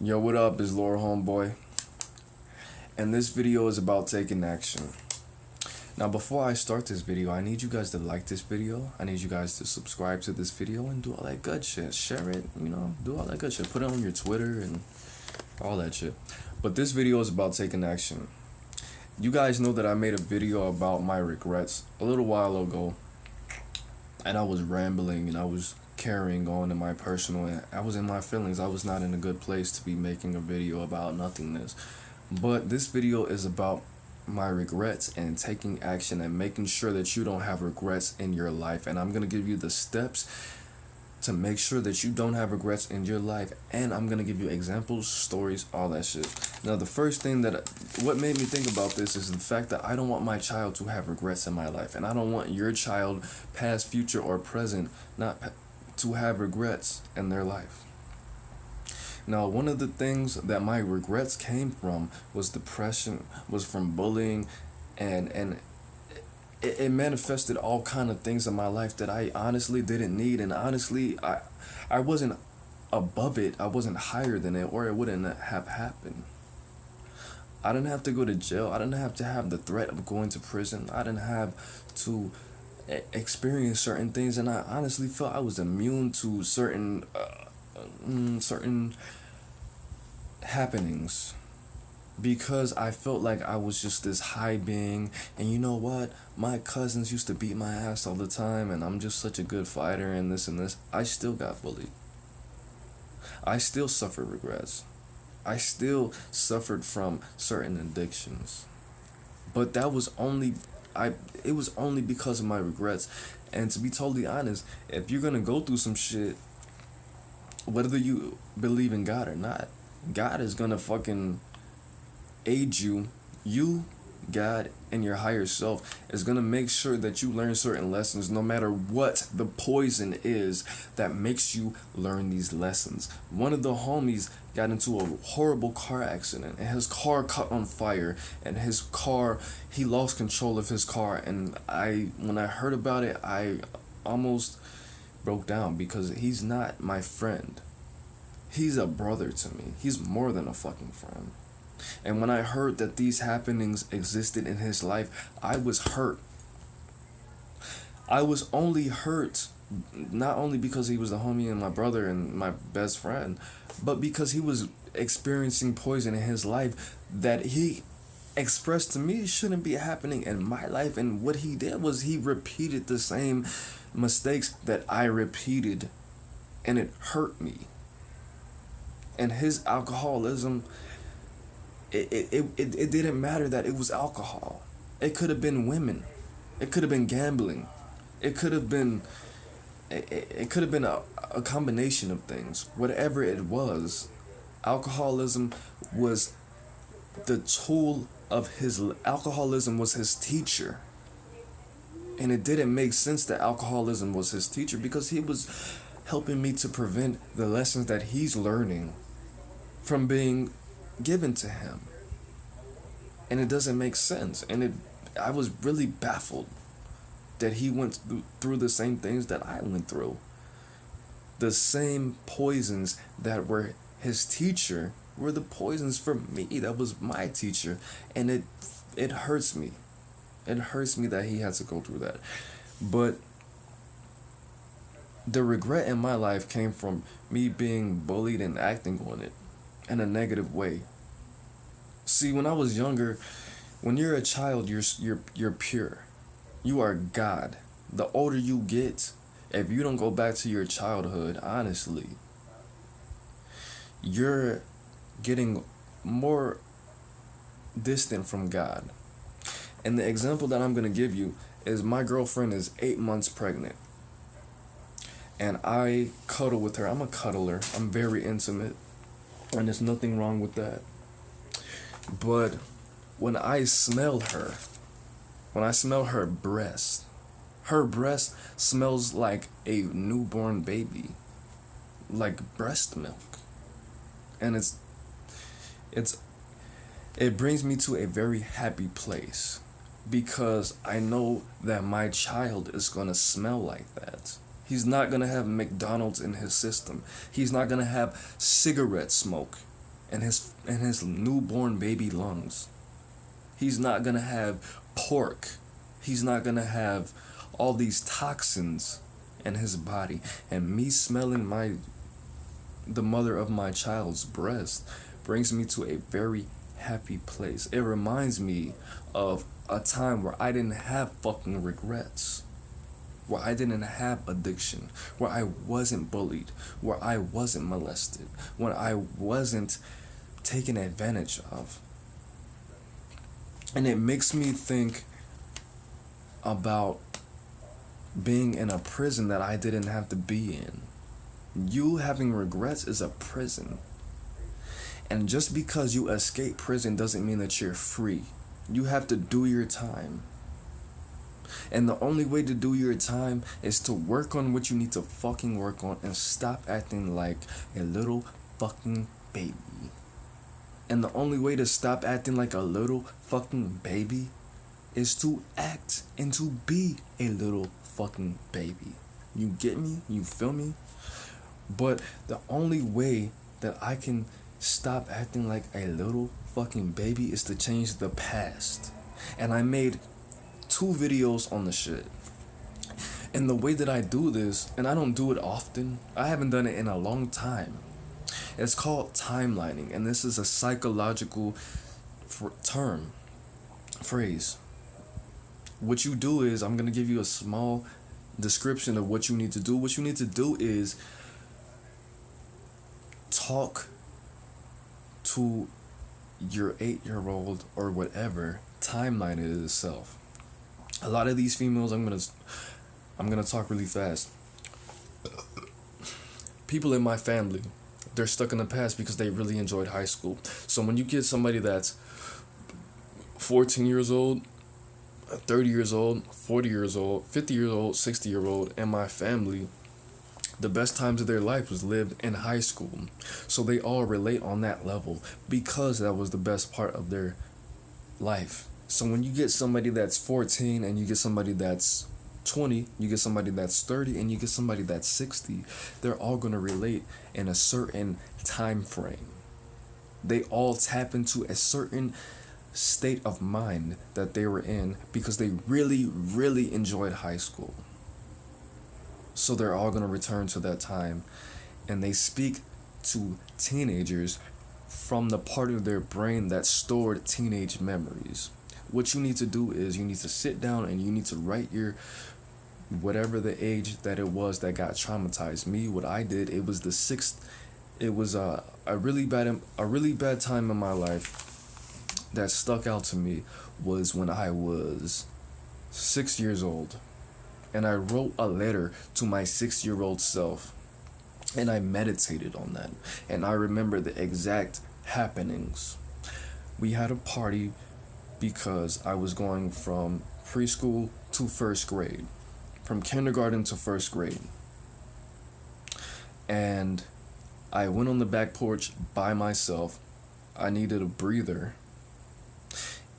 Yo, what up? It's Lord Homeboy, and this video is about taking action. Now, before I start this video, I need you guys to like this video. I need you guys to subscribe to this video and do all that good shit. Share it, do all that good shit. Put it on your Twitter and all that shit. But this video is about taking action. You guys know that I made a video about my regrets a little while ago, and I was rambling and I was carrying on in my personal, I was in my feelings. I was not in a good place to be making a video about nothingness. But this video is about my regrets and taking action and making sure that you don't have regrets in your life. And I'm going to give you the steps to make sure that you don't have regrets in your life. And I'm going to give you examples, stories, all that shit. Now, the first thing what made me think about this is the fact that I don't want my child to have regrets in my life. And I don't want your child, past, future, or present, to have regrets in their life. Now, one of the things that my regrets came from was depression, was from bullying, and it manifested all kind of things in my life that I honestly didn't need. And honestly, I wasn't above it. I wasn't higher than it, or it wouldn't have happened. I didn't have to go to jail. I didn't have to have the threat of going to prison. I didn't have to experience certain things, and I honestly felt I was immune to certain happenings, because I felt like I was just this high being. And you know what? My cousins used to beat my ass all the time, and I'm just such a good fighter and this and this. I still got bullied. I still suffered regrets. I still suffered from certain addictions. But that was only it was only because of my regrets. And to be totally honest, if you're gonna go through some shit, whether you believe in God or not, God is gonna fucking aid you. God, and your higher self is gonna make sure that you learn certain lessons, no matter what the poison is that makes you learn these lessons. One of the homies got into a horrible car accident, and his car caught on fire, and he lost control of his car. And when I heard about it, I almost broke down, because he's not my friend. He's a brother to me. He's more than a fucking friend. And when I heard that these happenings existed in his life, I was hurt. I was only hurt not only because he was the homie and my brother and my best friend, but because he was experiencing poison in his life that he expressed to me shouldn't be happening in my life. And what he did was he repeated the same mistakes that I repeated, and it hurt me. And his alcoholism, it didn't matter that it was alcohol. It could have been women. It could have been gambling. It could have been a combination of things. Whatever it was, alcoholism was the tool of alcoholism was his teacher. And it didn't make sense that alcoholism was his teacher, because he was helping me to prevent the lessons that he's learning from being given to him. And it doesn't make sense. And I was really baffled that he went through the same things that I went through. The same poisons that were his teacher were the poisons for me. That was my teacher. And it hurts me. It hurts me that he had to go through that. But the regret in my life came from me being bullied and acting on it in a negative way. See, when I was younger, when you're a child, you're pure. You are God. The older you get, if you don't go back to your childhood, honestly, you're getting more distant from God. And the example that I'm gonna give you is my girlfriend is 8 months pregnant. And I cuddle with her. I'm a cuddler. I'm very intimate. And there's nothing wrong with that. But when I smell her breast smells like a newborn baby, like breast milk. And it brings me to a very happy place, because I know that my child is gonna smell like that. He's not gonna have McDonald's in his system. He's not gonna have cigarette smoke in his newborn baby lungs. He's not gonna have pork. He's not gonna have all these toxins in his body. And me smelling the mother of my child's breast brings me to a very happy place. It reminds me of a time where I didn't have fucking regrets, where I didn't have addiction, where I wasn't bullied, where I wasn't molested, when I wasn't taken advantage of. And it makes me think about being in a prison that I didn't have to be in. You having regrets is a prison. And just because you escape prison doesn't mean that you're free. You have to do your time. And the only way to do your time is to work on what you need to fucking work on and stop acting like a little fucking baby. And the only way to stop acting like a little fucking baby is to act and to be a little fucking baby. You get me? You feel me? But the only way that I can stop acting like a little fucking baby is to change the past. And I made 2 videos on the shit. And the way that I do this, and I don't do it often, I haven't done it in a long time. It's called timelining, and this is a psychological phrase. What you do is, I'm gonna give you a small description of what you need to do. What you need to do is talk to your 8-year-old or whatever, timeline it itself. A lot of these females, I'm gonna talk really fast. People in my family, they're stuck in the past because they really enjoyed high school. So when you get somebody that's 14 years old, 30 years old, 40 years old, 50 years old, 60 year old in my family, the best times of their life was lived in high school. So they all relate on that level because that was the best part of their life. So when you get somebody that's 14 and you get somebody that's 20, you get somebody that's 30, and you get somebody that's 60, they're all going to relate in a certain time frame. They all tap into a certain state of mind that they were in because they really, really enjoyed high school. So they're all going to return to that time, and they speak to teenagers from the part of their brain that stored teenage memories. What you need to do is you need to sit down and you need to write your whatever the age that it was that got traumatized. Me, what I did, it was a really bad time in my life that stuck out to me was when I was 6 years old, and I wrote a letter to my 6-year-old self, and I meditated on that, and I remember the exact happenings. We had a party because I was going from preschool to first grade, from kindergarten to first grade. And I went on the back porch by myself. I needed a breather.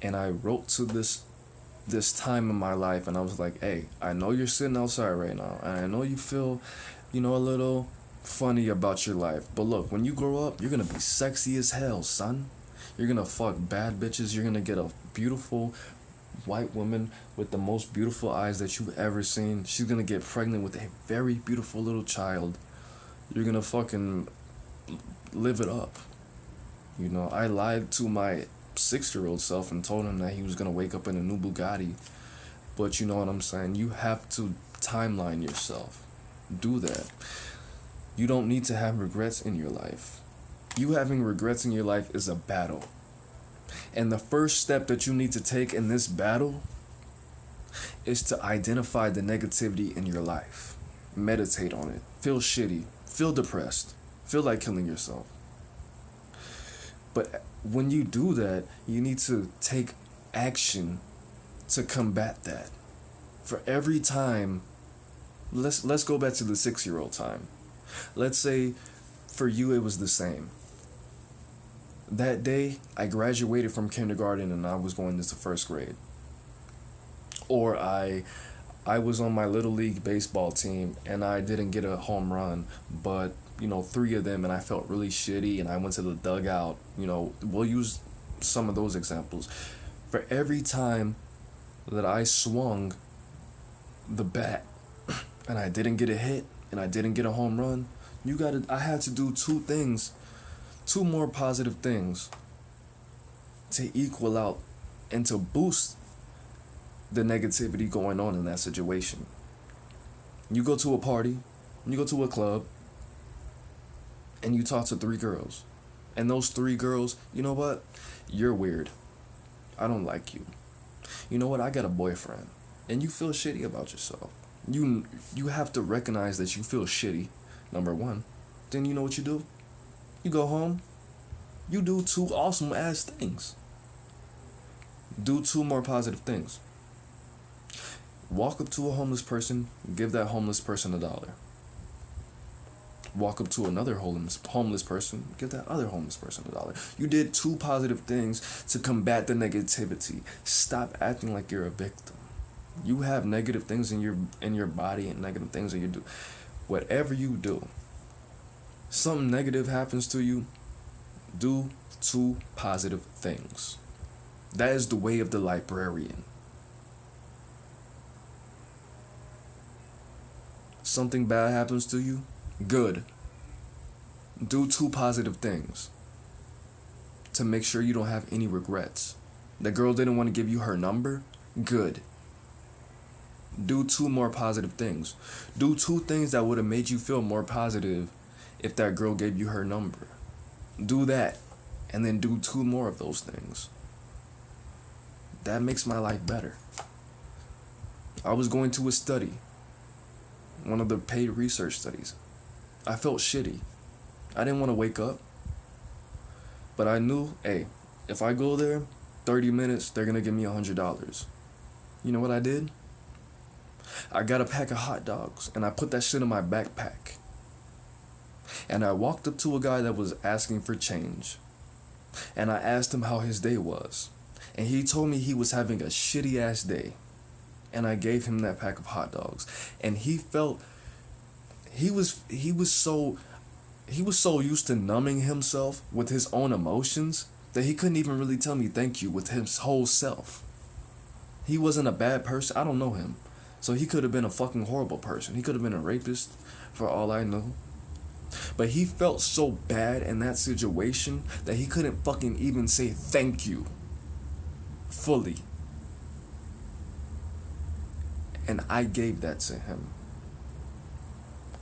And I wrote to this time in my life, and I was like, hey, I know you're sitting outside right now, and I know you feel, a little funny about your life. But look, when you grow up, you're gonna be sexy as hell, son. You're gonna fuck bad bitches. You're gonna get a beautiful white woman with the most beautiful eyes that you've ever seen. She's gonna get pregnant with a very beautiful little child. You're gonna fucking live it up. I lied to my 6-year-old self and told him that he was gonna wake up in a new Bugatti. But you know what I'm saying? You have to timeline yourself. Do that. You don't need to have regrets in your life. You having regrets in your life is a battle. And the first step that you need to take in this battle is to identify the negativity in your life. Meditate on it. Feel shitty. Feel depressed. Feel like killing yourself. But when you do that, you need to take action to combat that. For every time, let's go back to the 6-year-old time. Let's say for you it was the same. That day, I graduated from kindergarten and I was going into first grade. Or I was on my little league baseball team and I didn't get a home run, but 3 of them and I felt really shitty and I went to the dugout. We'll use some of those examples. For every time that I swung the bat and I didn't get a hit and I didn't get a home run, I had to do 2 more positive things to equal out and to boost the negativity going on in that situation. You go to a party, you go to a club, and you talk to 3 girls. And those 3 girls, you know what? You're weird. I don't like you. You know what? I got a boyfriend. And you feel shitty about yourself. You have to recognize that you feel shitty, number 1. Then you know what you do? You go home. You do 2 awesome ass things. Do 2 more positive things. Walk up to a homeless person, give that homeless person $1. Walk up to another homeless person, give that other homeless person $1. You did 2 positive things to combat the negativity. Stop acting like you're a victim. You have negative things in your body and negative things that you do. Whatever you do, something negative happens to you, do 2 positive things. That is the way of the librarian. Something bad happens to you, good. Do 2 positive things to make sure you don't have any regrets. The girl didn't want to give you her number, good. Do 2 more positive things. Do 2 things that would have made you feel more positive if that girl gave you her number. Do that, and then do 2 more of those things. That makes my life better. I was going to a study, one of the paid research studies. I felt shitty. I didn't want to wake up. But I knew, hey, if I go there, 30 minutes, they're going to give me $100. You know what I did? I got a pack of hot dogs and I put that shit in my backpack. And I walked up to a guy that was asking for change. And I asked him how his day was. And he told me he was having a shitty ass day. And I gave him that pack of hot dogs. And he felt he was so used to numbing himself with his own emotions that he couldn't even really tell me thank you with his whole self. He wasn't a bad person. I don't know him. So he could have been a fucking horrible person. He could have been a rapist for all I know. But he felt so bad in that situation that he couldn't fucking even say thank you fully. And I gave that to him.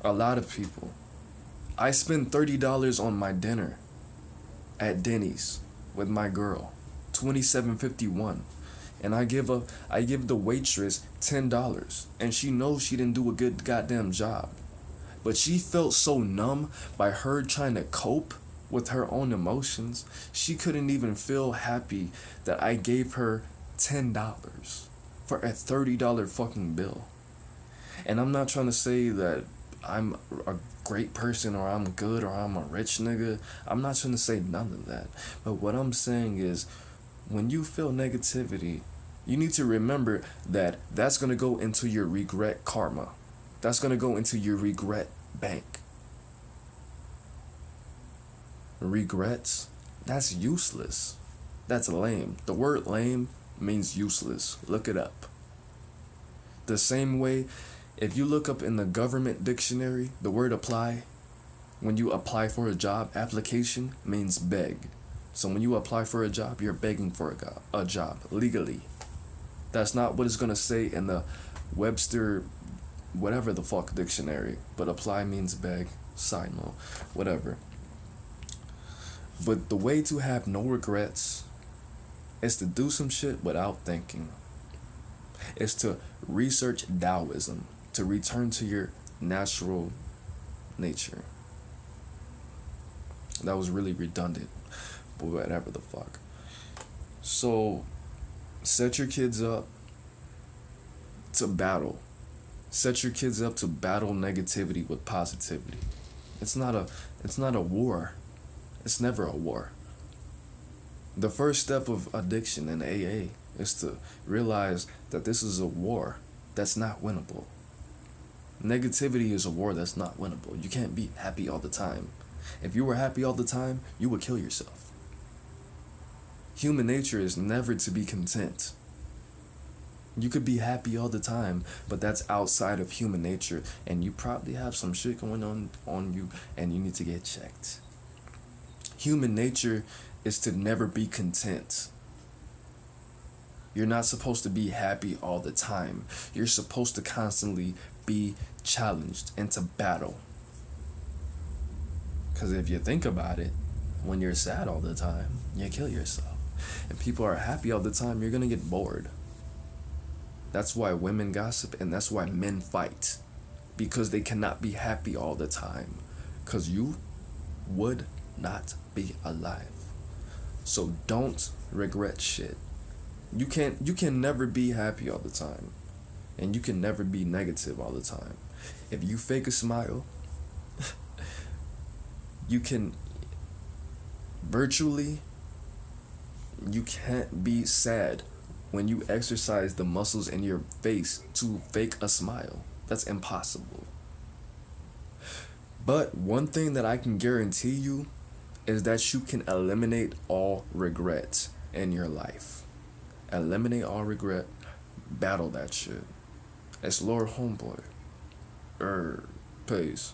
A lot of people. I spent $30 on my dinner at Denny's with my girl. $27.51. And I give the waitress $10. And she knows she didn't do a good goddamn job. But she felt so numb by her trying to cope with her own emotions. She couldn't even feel happy that I gave her $10 for a $30 fucking bill. And I'm not trying to say that I'm a great person or I'm good or I'm a rich nigga. I'm not trying to say none of that. But what I'm saying is, when you feel negativity, you need to remember that that's going to go into your regret karma. That's going to go into your regret bank. Regrets, that's useless. That's lame. The word lame means useless. Look it up. The same way, if you look up in the government dictionary, the word apply, when you apply for a job, application means beg. So when you apply for a job, you're begging for a job legally. That's not what it's going to say in the Webster whatever the fuck dictionary, but apply means beg, side note, whatever. But the way to have no regrets is to do some shit without thinking. It's to research Taoism, to return to your natural nature. That was really redundant, but whatever the fuck. So, set your kids up to battle. Set your kids up to battle negativity with positivity. It's not a war. It's never a war. The first step of addiction in AA is to realize that this is a war that's not winnable. Negativity is a war that's not winnable. You can't be happy all the time. If you were happy all the time, you would kill yourself. Human nature is never to be content. You could be happy all the time, but that's outside of human nature, and you probably have some shit going on you, and you need to get checked. Human nature is to never be content. You're not supposed to be happy all the time. You're supposed to constantly be challenged and to battle. Because if you think about it, when you're sad all the time, you kill yourself. If people are happy all the time, you're gonna get bored. That's why women gossip, and that's why men fight. Because they cannot be happy all the time. Because you would not be alive. So don't regret shit. You can never be happy all the time. And you can never be negative all the time. If you fake a smile, you can virtually, you can't be sad when you exercise the muscles in your face to fake a smile. That's impossible. But one thing that I can guarantee you is that you can eliminate all regret in your life. Eliminate all regret. Battle that shit. It's Lord Homeboy. Peace.